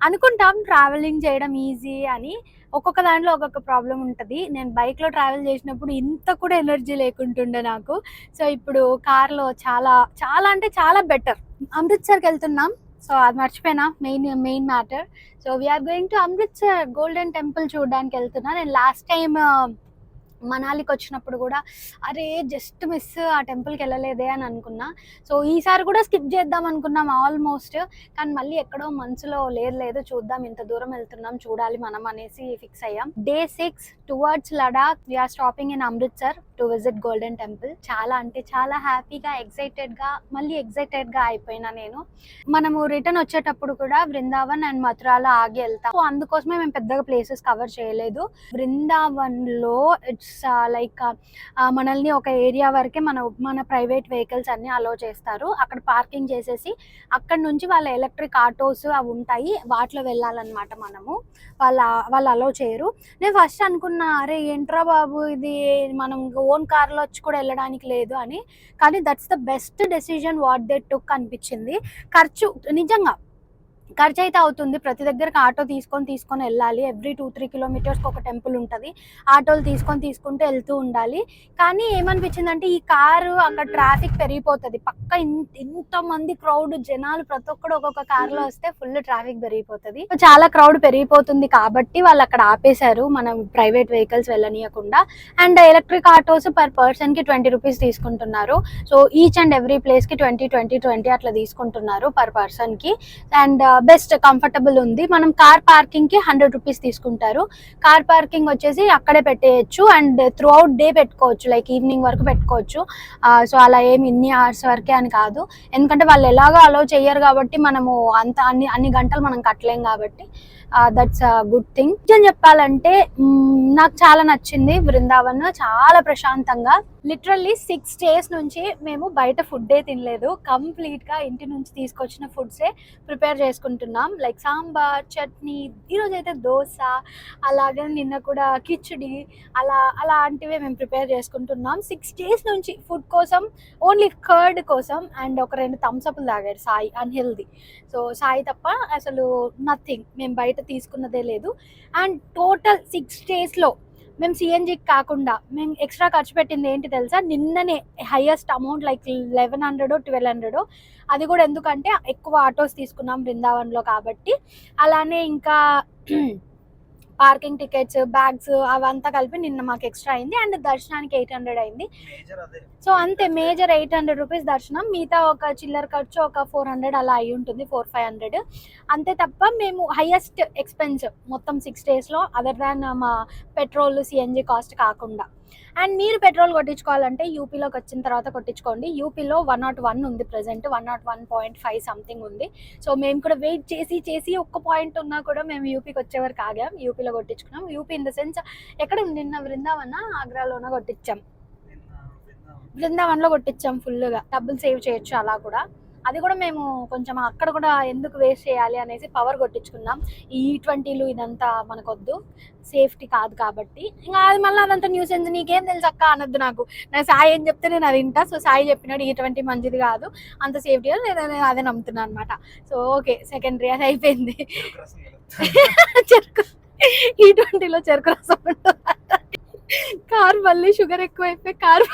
అనుకుంటాం ట్రావెలింగ్ చేయడం ఈజీ అని. ఒక్కొక్క దాంట్లో ఒక్కొక్క ప్రాబ్లమ్ ఉంటది. నేను బైక్‌లో ట్రావెల్ చేసినప్పుడు ఇంత కూడా ఎనర్జీ లేకుంటుండే నాకు. సో, ఇప్పుడు కార్‌లో చాలా, చాలా అంటే చాలా బెటర్. అమృత్‌సర్‌కెళ్తున్నాం. సో, అది మర్చిపోయినా main matter. So, we are going to Amritsar golden temple చూడ్డానికెళ్తున్నా. నేను లాస్ట్ టైమ్ మనాలికొచ్చినప్పుడు గూడా అరే! జస్ట్ మిస్ ఆ టెంపుల్‌కెళ్ళలేదే అని అనుకున్నా. సో, ఈసారి కూడా స్కిప్ చేద్దాం అనుకున్నాం ఆల్మోస్ట్. కానీ మళ్ళీ ఎక్కడో మనసులో లేదు చూద్దాం ఇంత దూరం వెళ్తున్నాం చూడాలి మనం అనేసి ఫిక్స్ అయ్యాం. Day 6 towards Ladakh we are stopping in Amritsar to visit golden temple. చాలా అంటే చాలా హ్యాపీగా, ఎక్సైటెడ్‌గా అయిపోయినా నేను. మనము రిటర్న్ వచ్చేటప్పుడు కూడా బృందావన్ అండ్ మథురాలో ఆగి వెళ్తాం. సో, అందుకోసమే మేము పెద్దగా ప్లేసెస్ కవర్ చేయలేదు. బృందావన్‌లో ఇట్స్ లైక్ మనల్ని ఒక ఏరియా వరకే మన ప్రైవేట్ వెహికల్స్ అన్ని అలో చేస్తారు. అక్కడ పార్కింగ్ చేసేసి అక్కడ నుంచి వాళ్ళ ఎలక్ట్రిక్ ఆటోస్ అవి ఉంటాయి, వాటిలో వెళ్ళాలన్నమాట. వాళ్ళు అలో చేయరు. నేను ఫస్ట్ అనుకున్నా అరే ఏంట్రా బాబు ఇది, మనం ఓన్ కార్లో వచ్చి కూడా వెళ్ళడానికి లేదు అని. కానీ that's the best decision what they took అనిపించింది. ఖర్చు నిజంగా ఖర్చయితే అవుతుంది. ప్రతి దగ్గరకి ఆటో తీసుకొని వెళ్ళాలి. ఎవ్రీ 2-3 కిలోమీటర్స్‌కి ఒక టెంపుల్ ఉంటది. ఆటోలు తీసుకుంటూ వెళ్తూ ఉండాలి. కానీ ఏమనిపించిందంటే ఈ కారు అక్కడ ట్రాఫిక్ పెరిగిపోతది. పక్కా ఇంతమంది క్రౌడ్ జనాలు ప్రతి ఒక్కడు ఒక్కొక్క కార్‌లో వస్తే ఫుల్ ట్రాఫిక్ పెరిగిపోతది. చాలా క్రౌడ్ పెరిగిపోతుంది కాబట్టి వాళ్ళు అక్కడ ఆపేశారు, మనం ప్రైవేట్ వెహికల్స్ వెళ్ళనీయకుండా. అండ్ ఎలక్ట్రిక్ ఆటోస్ పర్ పర్సన్‌కి 20 రూపీస్ తీసుకుంటున్నారు. సో, ఈచ్ అండ్ ఎవ్రీ ప్లేస్‌కి 20 అట్లా తీసుకుంటున్నారు పర్ పర్సన్‌కి. అండ్ బెస్ట్ కంఫర్టబుల్ ఉంది. మనం కార్ పార్కింగ్ కి 100 రూపీస్ తీసుకుంటారు. కార్ పార్కింగ్ వచ్చేసి అక్కడే పెట్టేయచ్చు అండ్ త్రూ అవుట్ డే పెట్టుకోవచ్చు, లైక్ ఈవినింగ్ వరకు పెట్టుకోవచ్చు. సో, అలా ఏమి ఇన్ని అవర్స్ వరకే అని కాదు, ఎందుకంటే వాళ్ళు ఎలాగో అలో చెయ్యరు కాబట్టి మనము అన్ని గంటలు మనం కట్టలేం కాబట్టి దట్స్ అ గుడ్ థింగ్. నిజం చెప్పాలంటే నాకు చాలా నచ్చింది బృందావన్. చాలా ప్రశాంతంగా. లిటరల్లీ 6 days నుంచి మేము బయట ఫుడ్డే తినలేదు. కంప్లీట్గా ఇంటి నుంచి తీసుకొచ్చిన ఫుడ్సే ప్రిపేర్ చేసుకుంటున్నాం, లైక్ సాంబార్, చట్నీ, ఈరోజైతే దోశ, అలాగే నిన్న కూడా కిచిడి, అలాంటివే మేము ప్రిపేర్ చేసుకుంటున్నాం. 6 days నుంచి ఫుడ్ కోసం, ఓన్లీ కర్డ్ కోసం అండ్ ఒక 2 థమ్స్అప్లు తాగాడు సాయి, అన్హెల్దీ. సో, సాయి తప్ప అసలు నథింగ్, మేము బయట తీసుకున్నదే లేదు. అండ్ టోటల్ 6 daysలో మేము సిఎన్జికి కాకుండా మేము ఎక్స్ట్రా ఖర్చు పెట్టింది ఏంటి తెలుసా? నిన్ననే హైయెస్ట్ అమౌంట్ లైక్ 1100-1200. అది కూడా ఎందుకంటే ఎక్కువ ఆటోస్ తీసుకున్నాం బృందావన్లో కాబట్టి. అలానే ఇంకా పార్కింగ్ టికెట్స్, బ్యాగ్స్ అవంతా కలిపి నిన్న మాకు ఎక్స్ట్రా అయింది. అండ్ దర్శనానికి 800 అయింది. సో, అంతే, మేజర్ 800 రూపీస్ దర్శనం. మిగతా ఒక చిల్లర ఖర్చు ఒక 400 అలా అయి ఉంటుంది, 400-500 అంతే తప్ప మేము హైయెస్ట్ ఎక్స్పెన్స్ మొత్తం 6 daysలో అదర్ దాన్ మా పెట్రోల్, సిఎన్జి కాస్ట్ కాకుండా. అండ్ మీరు పెట్రోల్ కొట్టించుకోవాలంటే యూపీలోకి వచ్చిన తర్వాత కొట్టించుకోండి. యూపీలో 101 ఉంది ప్రజెంట్, 101.5 సంథింగ్ ఉంది. సో, మేము కూడా వెయిట్ చేసి ఒక్క పాయింట్ ఉన్నా కూడా మేము యూపీకి వచ్చేవరకు ఆగాం, యూపీలో కొట్టించుకున్నాం. యూపీ ఇన్ ద సెన్స్ ఎక్కడ నిన్న బృందావన, ఆగ్రాలోన కొట్టించాం. బృందావన్లో కొట్టించాం ఫుల్గా. డబ్బులు సేవ్ చేయొచ్చు అలా కూడా. అది కూడా మేము కొంచెం అక్కడ కూడా ఎందుకు వేస్ట్ చేయాలి అనేసి పవర్ కొట్టించుకున్నాం. ఈ E20లు ఇదంతా మనకొద్దు, సేఫ్టీ కాదు కాబట్టి. ఇంకా అది మళ్ళీ అదంతా న్యూస్ ఎందుకు, నీకేం తెలుసు అక్క అనొద్దు నాకు. నా సాయి ఏం చెప్తే నేను అది వింటా. సో, సాయి చెప్పినాడు E20 మంచిది కాదు, అంత సేఫ్టీ నేను అదే నమ్ముతున్నాను అనమాట. సో, ఓకే, సెకండరీ అది అయిపోయింది. చెరుకు E20లో చెరుకు రసం ఉంటుంది. కార్ మళ్ళీ షుగర్ ఎక్కువైపోయి కార్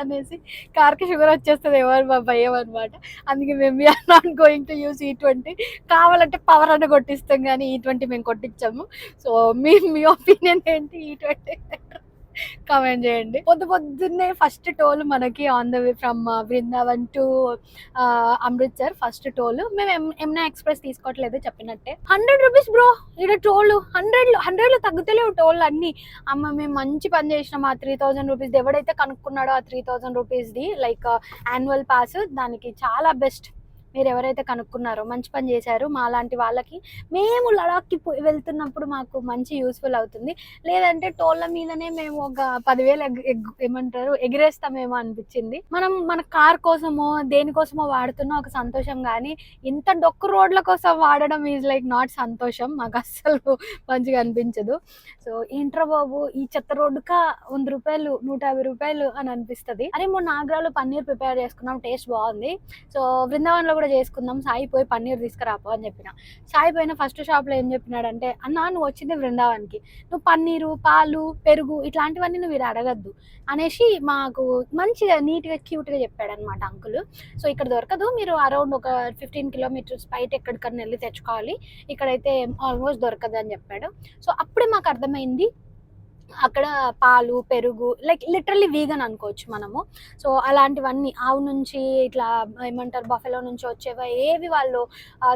అనేసి కార్కి షుగర్ వచ్చేస్తుంది ఎవరు భయం అనమాట. అందుకే మేము we are not going to use E20. కావాలంటే పవర్ అన్న కొట్టిస్తాం కానీ E20 మేము కొట్టించాము. సో, మీ ఒపీనియన్ ఏంటి E20? కామెంట్ చేయండి. పొద్దున్నే ఫస్ట్ టోల్ మనకి on the way from Vrindavan to Amritsar. First toll మేము యమునా ఎక్స్ప్రెస్ తీసుకోవట్లేదు చెప్పినట్టే. 100 రూపీస్ బ్రో ఇక్కడ టోల్. 100లో తగ్గుతలేవు టోల్ అన్ని. అమ్మ మేము మంచి పని చేసినాం. ఆ 3000 రూపీస్ ఎవడైతే కనుక్కున్నాడో ఆ 3000 రూపీస్ది లైక్ యాన్యువల్ పాస్, దానికి చాలా బెస్ట్. మీరు ఎవరైతే కనుక్కున్నారో మంచి పని చేశారు. మా లాంటి వాళ్ళకి మేము లడాక్కి వెళ్తున్నప్పుడు మాకు మంచి యూస్ఫుల్ అవుతుంది. లేదంటే టోళ్ళ మీదనే మేము ఒక 10,000 ఎగిరేస్తామేమో అనిపించింది. మనం మన కార్ కోసమో దేనికోసమో వాడుతున్న ఒక సంతోషం, కానీ ఇంత డొక్కు రోడ్ల కోసం వాడడం ఈజ్ లైక్ నాట్ సంతోషం. మాకు అస్సలు మంచిగా అనిపించదు. సో, ఏంట్రా బాబు ఈ చెత్త రోడ్డుకా 100 రూపాయలు, 150 రూపాయలు అని అనిపిస్తుంది. అరే మొన్న ఆగ్రాలో పన్నీర్ ప్రిపేర్ చేసుకున్నాం, టేస్ట్ బాగుంది. సో, బృందావన్లో కూడా చేసుకుందాం, సాయి పోయి పన్నీర్ తీసుకురాపో అని చెప్పిన. సాయి పోయిన ఫస్ట్ షాప్లో ఏం చెప్పినాడంటే, అన్న నువ్వు వచ్చింది బృందావన్కి, నువ్వు పన్నీరు, పాలు, పెరుగు ఇట్లాంటివన్నీ నువ్వు ఇది అడగద్దు అనేసి మాకు మంచిగా నీట్గా క్యూట్గా చెప్పాడు అనమాట అంకుల్. సో ఇక్కడ దొరకదు, మీరు అరౌండ్ ఒక 15 కిలోమీటర్స్ బయట ఎక్కడికన్నా వెళ్ళి తెచ్చుకోవాలి, ఇక్కడైతే ఆల్మోస్ట్ దొరకదు అని చెప్పాడు. సో అప్పుడే మాకు అర్థమైంది అక్కడ పాలు, పెరుగు లైక్ లిటరల్లీ వీగన్ అనుకోవచ్చు మనము. సో అలాంటివన్నీ ఆవు నుంచి ఇట్లా ఏమంటారు బఫెలో నుంచి వచ్చేవి ఏవి వాళ్ళు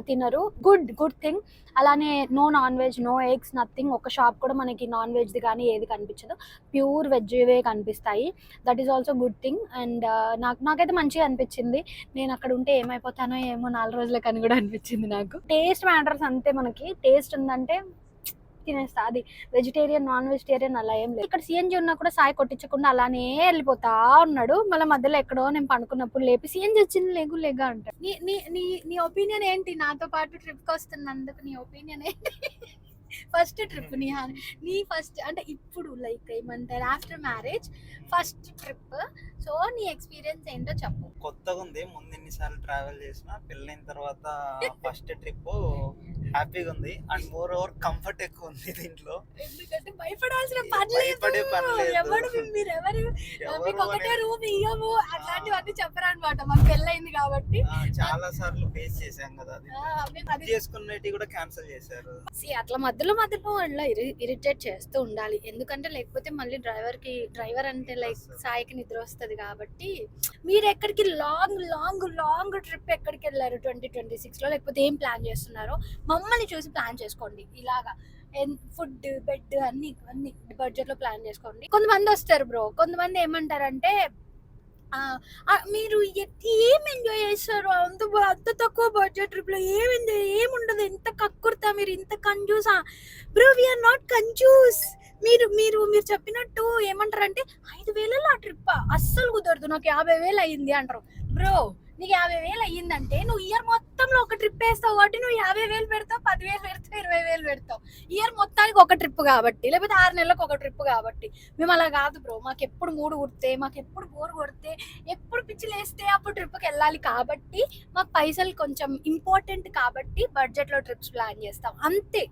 తినరు. Good thing. అలానే no non veg, no eggs, nothing. ఒక షాప్ కూడా మనకి నాన్ వెజ్ది కానీ ఏది కనిపించదు, ప్యూర్ వెజ్వే కనిపిస్తాయి. That is also good thing. And నాకైతే మంచిగా అనిపించింది. నేను అక్కడ ఉంటే ఏమైపోతానో ఏమో 4 రోజులకి అని కూడా అనిపించింది నాకు. టేస్ట్ మ్యాటర్స్ అంతే, మనకి టేస్ట్ ఉందంటే తినేస్తా. అది వెజిటేరియన్, నాన్ వెజిటేరియన్ అలా ఏం లేదు. ఇక్కడ సిఎన్జి ఉన్నా కూడా సాయి కొట్టించకుండా అలానే వెళ్ళిపోతా ఉన్నాడు. మళ్ళీ మధ్యలో ఎక్కడో నేను పనుకున్నప్పుడు లేపి సిఎన్జి వచ్చింది లేగా అంటాడు. నీ ఒపీనియన్ ఏంటి? నాతో పాటు ట్రిప్కి వస్తున్నందుకు నీ ఒపీనియన్ ఏంటి? ఫస్ట్ ట్రిప్ నీ ఫస్ట్ అంటే ఇప్పుడు లైక్ ఏమంటారు after marriage first trip. So నీ ఎక్స్పీరియన్స్ ఏంటో చెప్పు. కొత్తగా ఉంది, ముందు ఎన్నిసార్లు ట్రావెల్ చేసినా పెళ్ళైన తర్వాత ఫస్ట్ ట్రిప్ హ్యాపీగా ఉంది. అండ్ మోర్ ఓవర్ కంఫర్ట్ ఎక్కువ ఉంది దీంట్లో. ఎందుకంటే భయపడాల్సిన పని లేదు. మీరెవరు మీకు ఒకటే రూమ్ ఇయ్యము అట్లాంటివన్నీ చెప్పరు అనమాట. మాకు పెళ్ళైంది కాబట్టి చాలా సార్లు ఫేస్ చేసాం కదా, అది చేసుకునేటి కూడా క్యాన్సిల్ చేశారు. అట్లా మధ్యలో అట్లా ఇరిటేట్ చేస్తూ ఉండాలి, ఎందుకంటే లేకపోతే మళ్ళీ డ్రైవర్ అంటే లైక్ సాయికి నిద్ర వస్తుంది కాబట్టి. మీరు ఎక్కడికి లాంగ్ ట్రిప్ ఎక్కడికి వెళ్ళారు 2026లో, లేకపోతే ఏం ప్లాన్ చేస్తున్నారో మమ్మల్ని చూసి ప్లాన్ చేసుకోండి. ఇలాగా ఫుడ్, బెడ్ అన్ని బడ్జెట్ లో ప్లాన్ చేసుకోండి. కొంతమంది వస్తారు బ్రో, కొంతమంది ఏమంటారంటే మీరు ఏం ఎంజాయ్ చేస్తారు అంత తక్కువ బడ్జెట్ ట్రిప్ లో, ఏముండదు, ఎంత కక్కుర్తా మీరు, ఇంత కంజూసా. బ్రో వీఆర్ నాట్ కంజూస్. మీరు చెప్పినట్టు ఏమంటారంటే 5,000 ఆ ట్రిప్ అస్సలు కుదరదు, నాకు 50,000 అయ్యింది అంటారు. బ్రో నీకు 50,000 అయ్యిందంటే నువ్వు ఇయర్ మొత్తంలో ఒక ట్రిప్ వేస్తావు కాబట్టి నువ్వు 50,000 పెడతావు, 10,000 పెడతావు, 20,000 పెడతావు. ఇయర్ మొత్తానికి ఒక ట్రిప్ కాబట్టి, లేకపోతే 6 నెలలకు ఒక ట్రిప్ కాబట్టి. మేము అలా కాదు బ్రో, మాకు ఎప్పుడు మూడు కుడితే, మాకు ఎప్పుడు బోర్ కొడితే, ఎప్పుడు పిచ్చిలేస్తే అప్పుడు ట్రిప్కి వెళ్ళాలి కాబట్టి మాకు పైసలు కొంచెం ఇంపార్టెంట్ కాబట్టి బడ్జెట్లో ట్రిప్స్ ప్లాన్ చేస్తాం అంతే.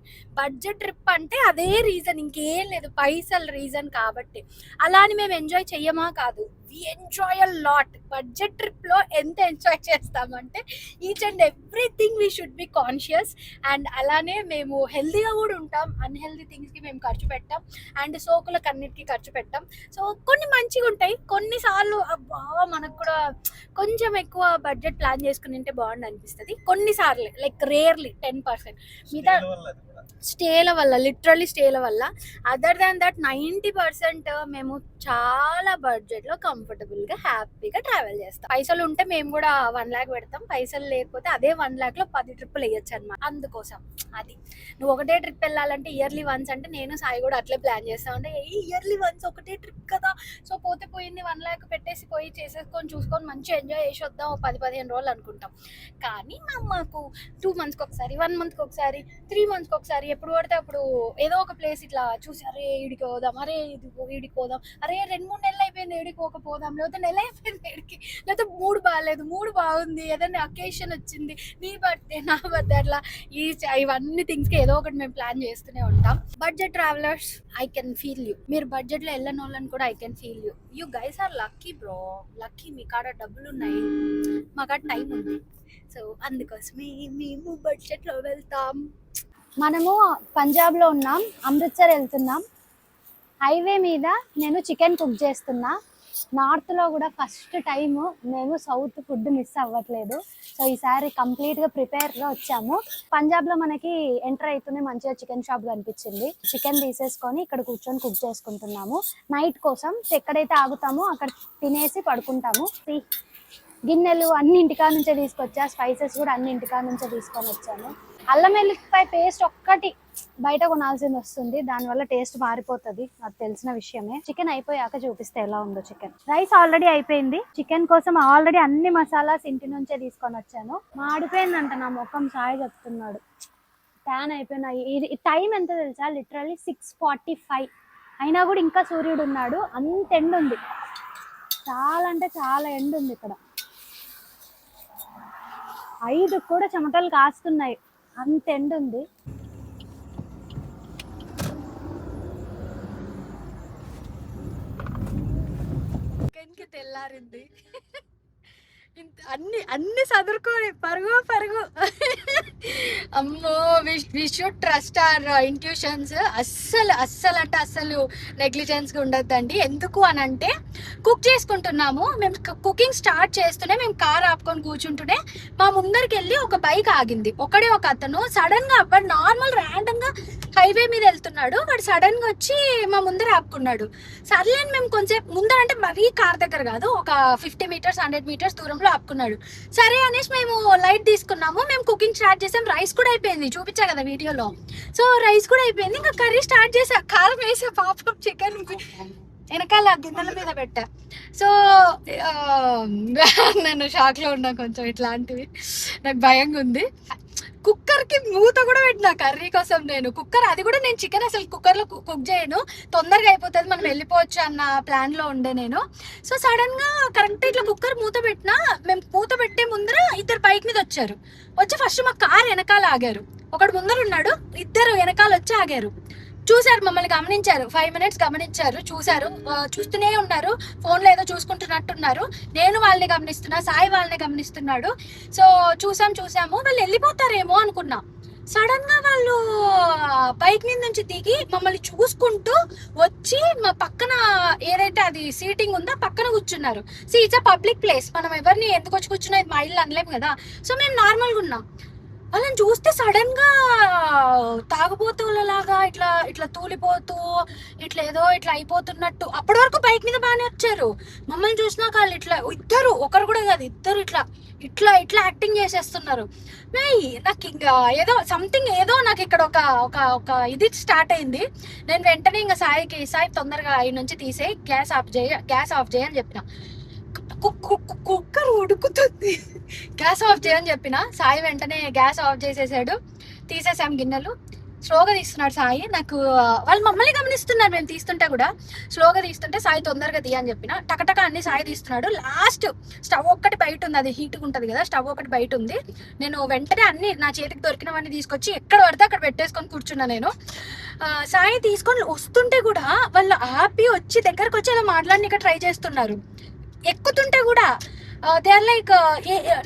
బడ్జెట్ ట్రిప్ అంటే అదే రీజన్, ఇంకేం లేదు, పైసలు రీజన్ కాబట్టి. అలా అని మేము ఎంజాయ్ చెయ్యమా కాదు, we enjoy a lot. Budget ట్రిప్లో ఎంత ఎంజాయ్ చేస్తామంటే each and everything we should be conscious. And అలానే మేము హెల్తీగా కూడా ఉంటాం, అన్హెల్తీ థింగ్స్కి మేము ఖర్చు పెట్టాం, అండ్ సోకులకు అన్నిటికీ ఖర్చు పెట్టాం. సో కొన్ని మంచిగా ఉంటాయి, కొన్నిసార్లు అబ్బా మనకు కూడా కొంచెం ఎక్కువ బడ్జెట్ ప్లాన్ చేసుకుని ఉంటే బాగుండు అనిపిస్తుంది కొన్నిసార్లు, లైక్ రేర్లీ 10%. మిగతా స్టేల వల్ల, లిటరల్లీ స్టేల వల్ల. అదర్ దాన్ దట్ 90% మేము చాలా బడ్జెట్లో కంఫర్టబుల్గా హ్యాపీగా ట్రావెల్ చేస్తాం. పైసలు ఉంటే మేము కూడా 1 lakh పెడతాం, పైసలు లేకపోతే అదే 1 lakh లో 10 ట్రిప్పులు వేయచ్చు అనమాట. అందుకోసం అది నువ్వు ఒకటే ట్రిప్ వెళ్ళాలంటే ఇయర్లీ వన్స్ అంటే నేను సాయి కూడా అట్లే ప్లాన్ చేస్తాం. అంటే ఇయర్లీ వన్స్ ఒకటే ట్రిప్ కదా, సో పోతే పోయింది 1 lakh పెట్టేసి పోయి చేసేసుకొని చూసుకొని మంచిగా ఎంజాయ్ చేసి వద్దాం 10-15 రోజులు అనుకుంటాం. కానీ మాకు 2 monthsకి ఒకసారి, 1 monthకి ఒకసారి, 3 monthsకి ఒకసారి, ఎప్పుడు పడితే అప్పుడు ఏదో ఒక ప్లేస్ ఇట్లా చూసి అరే ఈడికి పోదాం, అరే ఈడికి పోదాం, అరే 2-3 నెలలు అయిపోయింది ఏడికి పోకపోదాం, లేకపోతే నెల అయిపోయింది ఏడికి, లేకపోతే మూడు బాగాలేదు, మూడు బాగుంది, ఏదైనా అకేషన్ వచ్చింది, నీ బర్త్డే నా బర్త్డే, అట్లా ఇవన్నీ థింగ్స్కి ఏదో ఒకటి మేము ప్లాన్ చేస్తూనే ఉంటాం. Budget travellers I can feel you. మీరు బడ్జెట్లో వెళ్ళని వాళ్ళని కూడా I can feel you. You guys are lucky bro, lucky. మీ కాడ డబ్బులు ఉన్నాయి, మా కాడ టైం ఉంది. సో అందుకోసమే మేము బడ్జెట్లో వెళ్తాం. మనము పంజాబ్లో ఉన్నాం, అమృత్సర్ వెళ్తున్నాం. హైవే మీద నేను చికెన్ కుక్ చేస్తున్నా. నార్త్లో కూడా ఫస్ట్ టైము మేము సౌత్ ఫుడ్ మిస్ అవ్వట్లేదు. సో ఈసారి కంప్లీట్గా ప్రిపేర్గా వచ్చాము. పంజాబ్లో మనకి ఎంటర్ అవుతూనే మంచిగా చికెన్ షాప్ కనిపించింది. చికెన్ తీసేసుకొని ఇక్కడ కూర్చొని కుక్ చేసుకుంటున్నాము నైట్ కోసం. ఎక్కడైతే ఆగుతామో అక్కడ తినేసి పడుకుంటాము. గిన్నెలు అన్ని ఇంటికా నుంచే తీసుకొచ్చా, స్పైసెస్ కూడా అన్ని ఇంటికా నుంచే తీసుకొని వచ్చాను. అల్లం వెల్లుల్లిపాయ పేస్ట్ ఒక్కటి బయట కొనాల్సింది వస్తుంది, దానివల్ల టేస్ట్ మారిపోతుంది, నాకు తెలిసిన విషయమే. చికెన్ అయిపోయాక చూపిస్తే ఎలా ఉందో. చికెన్ రైస్ ఆల్రెడీ అయిపోయింది. చికెన్ కోసం ఆల్రెడీ అన్ని మసాలాస్ ఇంటి నుంచే తీసుకొని వచ్చాను. మాడిపోయిందంట నా ముఖం, సాయి చెప్తున్నాడు. ట్యాన్ అయిపోయినాయి. ఇది టైం ఎంత తెలుసా, లిటరల్లీ 6:45 అయినా కూడా ఇంకా సూర్యుడు ఉన్నాడు. అంత ఎండ ఉంది, చాలా అంటే చాలా ఎండ ఉంది ఇక్కడ. 5 కూడా చెమటలు కాస్తున్నాయి, అంత ఎండ ఉంది. తెల్లారింది, అన్ని చదువుకోని పరుగు పరుగు. అమ్మో, we should trust our intuitions. అస్సలు అంటే అస్సలు నెగ్లిజెన్స్ గా ఉండొద్దండి. ఎందుకు అని అంటే కుక్ చేసుకుంటున్నాము మేము, కుకింగ్ స్టార్ట్ చేస్తూనే మేము కార్ ఆపుకొని కూర్చుంటూనే మా ముందరికి వెళ్ళి ఒక బైక్ ఆగింది. ఒక అతను సడన్ గా వాడు నార్మల్ ర్యాండమ్ గా హైవే మీద వెళ్తున్నాడు, వాడు సడన్ గా వచ్చి మా ముందర ఆపుకున్నాడు. సర్లే మేము కొంచెం ముందర అంటే మరీ కార్ దగ్గర కాదు, ఒక 50 మీటర్స్ 100 మీటర్స్ దూరంలో ఆపుకున్నాడు. సరే అనేసి మేము లైట్ తీసుకున్నాము, మేము కుకింగ్ స్టార్ట్ చేసాం. రైస్ కూడా అయిపోయింది, చూపించా కదా వీడియోలో. సో రైస్ కూడా అయిపోయింది, ఇంకా కర్రీ స్టార్ట్ చేసా. కారం వేసా, పాపం చికెన్ వెనకాల గిన్నెల మీద పెట్టా. సో నేను షాక్ లో ఉన్నా కొంచెం, ఇట్లాంటివి నాకు భయంగా ఉంది. కుక్కర్ కి మూత కూడా పెట్టినా కర్రీ కోసం. నేను కుక్కర్, అది కూడా నేను చికెన్ అసలు కుక్కర్ లో కుక్ చేయను, తొందరగా అయిపోతుంది మనం వెళ్ళిపోవచ్చు అన్న ప్లాన్ లో ఉండే నేను. సో సడన్ గా కరెక్ట్ ఇట్లా కుక్కర్ మూత పెట్టినా, మేము మూత పెట్టే ముందర ఇద్దరు బైక్ మీద వచ్చారు. వచ్చి ఫస్ట్ మా కార్ వెనకాల ఆగారు, ఒకడు ముందర ఉన్నాడు, ఇద్దరు వెనకాల వచ్చి ఆగారు. చూసారు, మమ్మల్ని గమనించారు. 5 మినిట్స్ గమనించారు, చూసారు, చూస్తూనే ఉన్నారు. ఫోన్లో ఏదో చూసుకుంటున్నట్టున్నారు. నేను వాళ్ళని గమనిస్తున్నా, సాయి వాళ్ళని గమనిస్తున్నాడు. సో చూసాము, వాళ్ళు వెళ్ళిపోతారేమో అనుకున్నా. సడన్ గా వాళ్ళు బైక్ మీద నుంచి దిగి మమ్మల్ని చూసుకుంటూ వచ్చి మా పక్కన ఏదైతే అది సీటింగ్ ఉందో పక్కన కూర్చున్నారు. ఇట్స్ అ పబ్లిక్ ప్లేస్, మనం ఎవరిని ఎందుకు వచ్చి కూర్చున్నా మా ఇల్లు అనలేము కదా. సో మేము నార్మల్గా ఉన్నాం. వాళ్ళని చూస్తే సడన్ గా తాగుబోతులాగా ఇట్లా ఇట్లా తూలిపోతూ ఇట్లా ఏదో ఇట్లా అయిపోతున్నట్టు. అప్పటి వరకు బైక్ మీద బాగానే వచ్చారు, మమ్మల్ని చూసినాక వాళ్ళు ఇట్లా ఇద్దరు, ఒకరు కూడా కాదు ఇద్దరు ఇట్లా ఇట్లా ఇట్లా యాక్టింగ్ చేసేస్తున్నారు. నాకు ఇంకా ఏదో సంథింగ్ ఏదో నాకు ఇక్కడ ఒక ఒక ఒక ఇది స్టార్ట్ అయింది. నేను వెంటనే ఇంకా సాయి తొందరగా ఈ నుంచి తీసే, గ్యాస్ ఆఫ్ చేయ అని చెప్పిన. కుక్కర్ ఉడుకుతుంది, గ్యాస్ ఆఫ్ చేయని చెప్పిన. సాయి వెంటనే గ్యాస్ ఆఫ్ చేసేసాడు, తీసేసాం గిన్నెలు. స్లోగా తీస్తున్నాడు సాయి. నాకు వాళ్ళు మమ్మల్ని గమనిస్తున్నారు, మేము తీస్తుంటే కూడా స్లోగా తీస్తుంటే సాయి తొందరగా తీయని చెప్పిన. టకటక అన్ని సాయి తీస్తున్నాడు. లాస్ట్ స్టవ్ ఒక్కటి బయట ఉంది, అది హీట్గా ఉంటుంది కదా, స్టవ్ ఒకటి బయట ఉంది. నేను వెంటనే అన్ని నా చేతికి దొరికినవన్నీ తీసుకొచ్చి ఎక్కడ పడితే అక్కడ పెట్టేసుకొని కూర్చున్నా నేను. సాయి తీసుకొని వస్తుంటే కూడా వాళ్ళు ఆపి వచ్చి దగ్గరకు వచ్చి అలా మాట్లాడడానికి ట్రై చేస్తున్నారు. ఎక్కుతుంటే కూడా దే ఆర్ లైక్,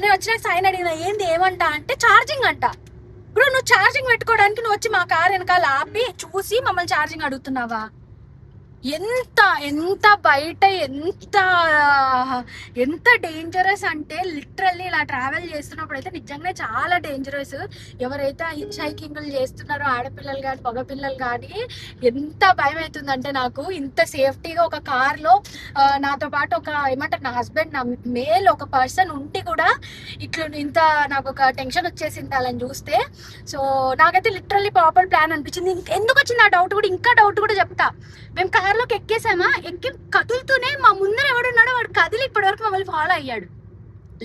నేను వచ్చిన సాయిని అడిగిన ఏంది ఏమంటా అంటే ఛార్జింగ్ అంట. బ్రో, నువ్వు ఛార్జింగ్ పెట్టుకోవడానికి నువ్వు వచ్చి మా కార్ వెనకాల ఆపి చూసి మమ్మల్ని ఛార్జింగ్ అడుగుతున్నావా? ఎంత ఎంత బయట ఎంత డేంజరస్ అంటే లిటరల్లీ ఇలా ట్రావెల్ చేస్తున్నప్పుడు అయితే నిజంగానే చాలా డేంజరస్. ఎవరైతే హిచ్ హైకింగ్లు చేస్తున్నారో ఆడపిల్లలు కానీ మగపిల్లలు కానీ ఎంత భయం అవుతుందంటే నాకు. ఇంత సేఫ్టీగా ఒక కార్లో నాతో పాటు ఒక ఏమంటారు నా హస్బెండ్, నా మేల్ ఒక పర్సన్ ఉండి కూడా ఇట్లా ఇంత నాకు ఒక టెన్షన్ వచ్చేసింది వాళ్ళని చూస్తే. సో నాకైతే లిటరల్లీ ప్రాపర్ ప్లాన్ అనిపించింది. ఎందుకు వచ్చింది ఆ డౌట్ కూడా, ఇంకా డౌట్ కూడా చెప్తా. మేము కార్లోకి ఎక్కేసామా, ఎక్కి కదులుతూనే మా ముందర ఎవడున్నాడో వాడు కదిలి ఇప్పటి వరకు మమ్మల్ని ఫాలో అయ్యాడు.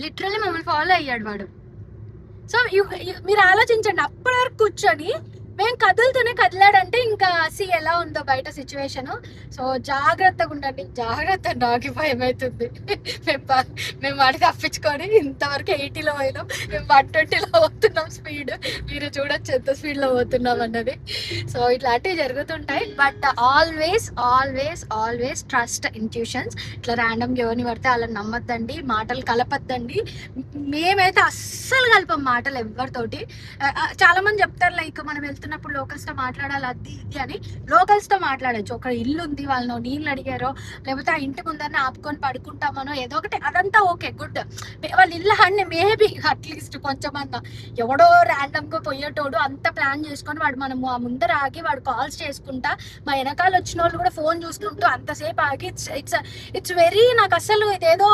లిటరల్లీ మమ్మల్ని ఫాలో అయ్యాడు వాడు. సో మీరు ఆలోచించండి, అప్పటి వరకు కూర్చొని మేము కదులుతూనే కదిలాడంటే ఇంకా ఎలా ఉందో బయట సిచ్యువేషన్. సో జాగ్రత్తగా ఉండండి, జాగ్రత్త. నాకు భయం అవుతుంది. మేము వాడికి తప్పించుకొని ఇంతవరకు 80లో పోయినాం, మేము 120లో పోతున్నాం స్పీడ్. మీరు చూడొచ్చు ఎంత స్పీడ్లో పోతున్నాం అన్నది. సో ఇట్లాంటివి జరుగుతుంటాయి. But always always always trust intuitions. ఇట్లా ర్యాండమ్ ఎవరిని పడితే వాళ్ళని నమ్మద్దండి, మాటలు కలపద్దండి. మేమైతే అస్సలు కలపం మాటలు ఎవరితోటి. చాలా మంది చెప్తారు లైక్ మనం వెళ్తున్నప్పుడు లోకల్స్ తో మాట్లాడాలి అది ఇది అని. లోకల్స్ తో మాట్లాడచ్చు. ఒక ఇల్లు ఉంది, వాళ్ళను నీళ్ళు అడిగారో లేకపోతే ఆ ఇంటి ముందరనే ఆపుకొని పడుకుంటామనో ఏదో ఒకటి, అదంతా ఓకే గుడ్. వాళ్ళ ఇల్లు అన్ని మేబీ అట్లీస్ట్ కొంచెమన్నా. ఎవడో ర్యాండమ్ గా పోయేటోడు అంత ప్లాన్ చేసుకొని వాడు మనము ఆ ముందర ఆగి వాడు కాల్స్ చేసుకుంటా, మా వెనకాల వచ్చిన వాళ్ళు కూడా ఫోన్ చూసుకుంటూ అంతసేపు ఆగి ఇట్స్ వెరీ, నాకు అసలు ఇదేదో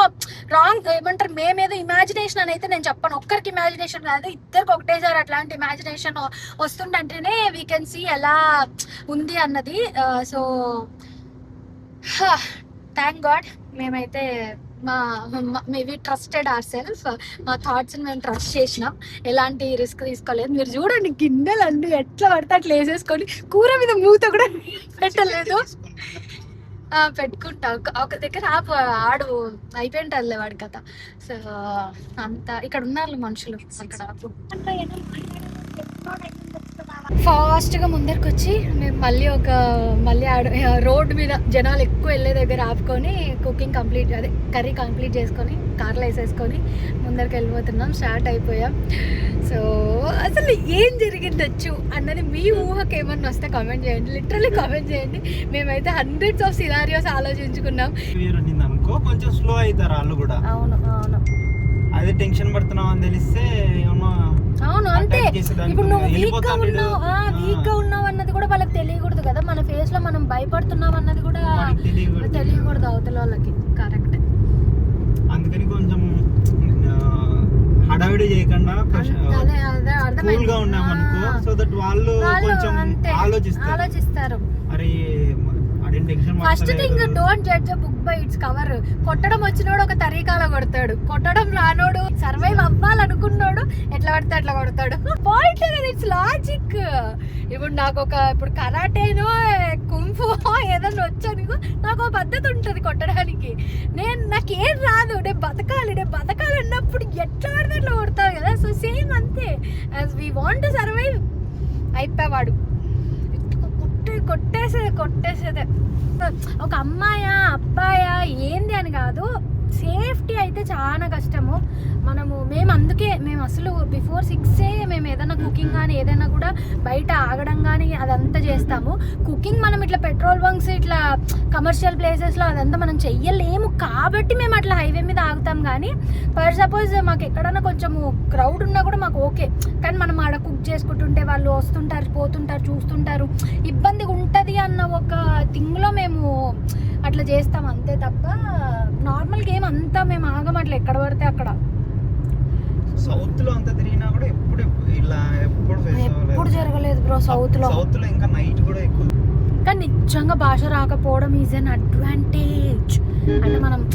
రాంగ్. ఏమంటారు, మేమేదో ఇమాజినేషన్ అని అయితే నేను చెప్పను. ఒక్కరికి ఇమాజినేషన్ కాదు, ఇద్దరికి ఒకటేసారి అట్లాంటి ఇమాజినేషన్ వస్తుందంటేనే వీ కెన్ సీ ఎలా ఉంది అన్నది. సో థ్యాంక్ గాడ్ మేమైతే మేబీ ట్రస్టెడ్ అవర్ సెల్ఫ్. మా థాట్స్ మేము ట్రస్ట్ చేసినాం, ఎలాంటి రిస్క్ తీసుకోలేదు. మీరు చూడండి గిన్నెలు అన్నీ ఎట్లా పడితే అట్లా వేసేసుకొని కూర మీద మూత కూడా పెట్టలేదు. పెట్టుకుంటా ఒక దగ్గర ఆడు అయిపోయింటారులే వాడి కథ. సో అంత ఇక్కడ ఉన్నారు మనుషులు అక్కడ ఫాస్ట్ గా ముందరికి వచ్చి మేము మళ్ళీ రోడ్డు మీద జనాలు ఎక్కువ వెళ్ళే దగ్గర ఆపుకొని కుకింగ్ కంప్లీట్ అదే కర్రీ కంప్లీట్ చేసుకొని కార్లో వేసేసుకొని ముందరికి వెళ్ళిపోతున్నాం. స్టార్ట్ అయిపోయాం. సో అసలు ఏం జరిగిందచ్చు అన్నది మీ ఊహకి ఏమన్నా వస్తే కామెంట్ చేయండి, లిటరల్లీ కామెంట్ చేయండి. మేమైతే హండ్రెడ్స్ ఆఫ్ సినారియోస్ ఆలోచించుకున్నాం. అనుకో కొంచెం స్లో అవుతారు వాళ్ళు కూడా. అవును అవును, అదే టెన్షన్ పడుతున్నావు అని తెలిస్తే అవును అంతే. ఇప్పుడు నువ్వు వీక్ గా ఉన్నావు అన్నది కూడా వాళ్ళకి తెలియకూడదు కదా, మన ఫేస్ లో మనం భయపడుతున్నాం అన్నది కూడా తెలియకూడదు అవతల వాళ్ళకి. కరెక్ట్. అందుకని కొంచెం హడావిడి చేయకుండా కూల్ గా ఉన్నామనుకో, సో దట్ వాళ్ళు కొంచెం ఆలోచిస్తారు. అరే first thing, don't judge a book by its cover. కొట్టడం వచ్చినోడు ఒక తరీకాలో కొడతాడు, కొట్టడం రానోడు సర్వైవ్ అవ్వాలనుకున్నాడు ఎట్లా పడితే అట్లా కొడతాడు. పాయింట్ లేదు, ఇట్స్ లాజిక్. ఇప్పుడు నాకు ఇప్పుడు కరాటేనో కుంఫు ఏదన్నా వచ్చాను, నాకు ఒక పద్ధతి ఉంటుంది కొట్టడానికి. నాకేం రాదు, నేను బతకాలి అన్నప్పుడు ఎట్లా పడితే అట్లా కొడతావు కదా. సో సేమ్ అంతే, as we want to survive. అయిపోయావాడు కొట్టేసేదే. ఒక అమ్మాయా అబ్బాయా ఏంది అని కాదు, సేఫ్టీ అయితే చాలా కష్టము. మేము అసలు బిఫోర్ 6 మేము ఏదైనా కుకింగ్ కానీ ఏదైనా కూడా బయట ఆగడం కానీ అదంతా చేస్తాము. కుకింగ్ మనం ఇట్లా పెట్రోల్ బంక్స్ ఇట్లా కమర్షియల్ ప్లేసెస్లో అదంతా మనం చెయ్యలేము కాబట్టి మేము అట్లా హైవే మీద ఆగుతాం. కానీ ఫర్ సపోజ్ మాకు ఎక్కడన్నా కొంచెము క్రౌడ్ ఉన్నా కూడా మాకు ఓకే, కానీ మనం ఆడ కుక్ చేసుకుంటుంటే వాళ్ళు వస్తుంటారు పోతుంటారు చూస్తుంటారు, ఇబ్బందిగా ఉంటుంది అన్న ఒక థింగ్లో మేము అట్లా చేస్తాం అంతే తప్ప నార్మల్ గేమ్ అంతా మేము ఆగం అట్లా ఎక్కడ పడితే అక్కడ. సౌత్ లో అంతా తిరిగినా కూడా ఎప్పుడు జరగలేదు బ్రో సౌత్ లో ఇంకా నైట్ కూడా ఎక్కువ. కానీ నిజంగా భాష రాకపోవడం ఈజ్ అన్ అడ్వాంటేజ్.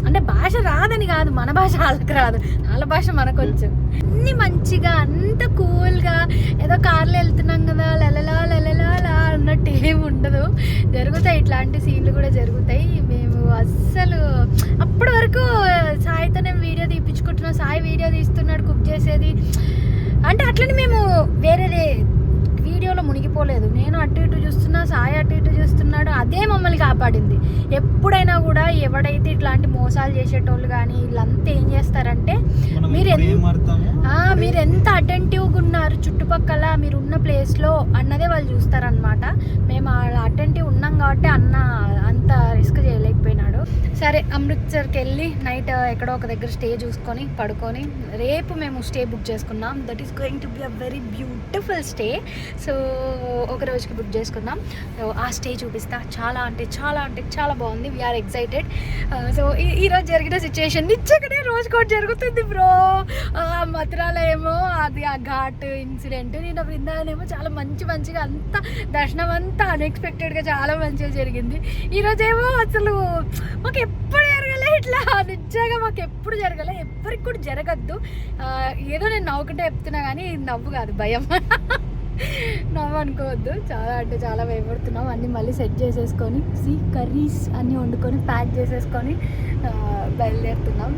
అంటే భాష రాదని కాదు, మన భాష వాళ్ళకి రాదు, వాళ్ళ భాష మనకు వచ్చు. అన్ని మంచిగా అంత కూల్గా ఏదో కార్లో వెళ్తున్నాం కదా లలలా అన్నట్టు ఏమి ఉండదు. జరుగుతాయి ఇట్లాంటి సీన్లు కూడా జరుగుతాయి. మేము అస్సలు అప్పటి వరకు సాయితో నేను వీడియో తీపించుకుంటున్నాం, సాయి వీడియో తీస్తున్నాడు కుక్ చేసేది అంటే అట్లని మేము వేరేదే వీడియోలో మునిగిపోలేదు. నేను అటు ఇటు చూస్తున్నా, సాయి అటు ఇటు చూస్తున్నాడు, అదే మమ్మల్ని కాపాడింది. ఎప్పుడైనా కూడా ఎవడైతే ఇట్లాంటి మోసాలు చేసేటోళ్ళు కానీ వీళ్ళంతా ఏం చేస్తారంటే మీరు ఎంత అటెంటివ్గా ఉన్నారు చుట్టుపక్కల మీరు ఉన్న ప్లేస్లో అన్నదే వాళ్ళు చూస్తారనమాట. మేము అటెంటివ్ ఉన్నాం కాబట్టి అన్న అంత రిస్క్ చేయలేకపోయినాడు. సరే అమృత్సర్కి వెళ్ళి నైట్ ఎక్కడో ఒక దగ్గర స్టే చూసుకొని పడుకొని రేపు మేము స్టే బుక్ చేసుకున్నాం. That is going to be a very beautiful stay. So ఒక రోజుకి బుక్ చేసుకున్నాం. ఆ స్టే చూపిస్తా. చాలా బాగుంది. We are excited. సో ఈరోజు జరిగిన సిచ్యువేషన్ నిజంగానే రోజుకోటి జరుగుతుంది బ్రో. మథురాలో ఏమో అది ఆ ఘాట్ ఇన్సిడెంట్, నేను బృందావనం ఏమో చాలా మంచిగా అంతా దర్శనం అంతా అన్ఎక్స్పెక్టెడ్గా చాలా మంచిగా జరిగింది. ఈరోజేమో అసలు మాకు ఎప్పుడు జరగలే ఇట్లా, నిజంగా మాకు ఎప్పుడు జరగలే, ఎవ్వరికి కూడా జరగద్దు. ఏదో నేను నవ్వుకుంటే చెప్తున్నా కానీ నవ్వు కాదు, భయం. నవ్వు అనుకోవద్దు. చాలా భయపడుతున్నాం. అన్నీ మళ్ళీ సెట్ చేసేసుకొని కర్రీస్ అన్నీ వండుకొని ప్యాక్ చేసేసుకొని బయలుదేరుతున్నాం.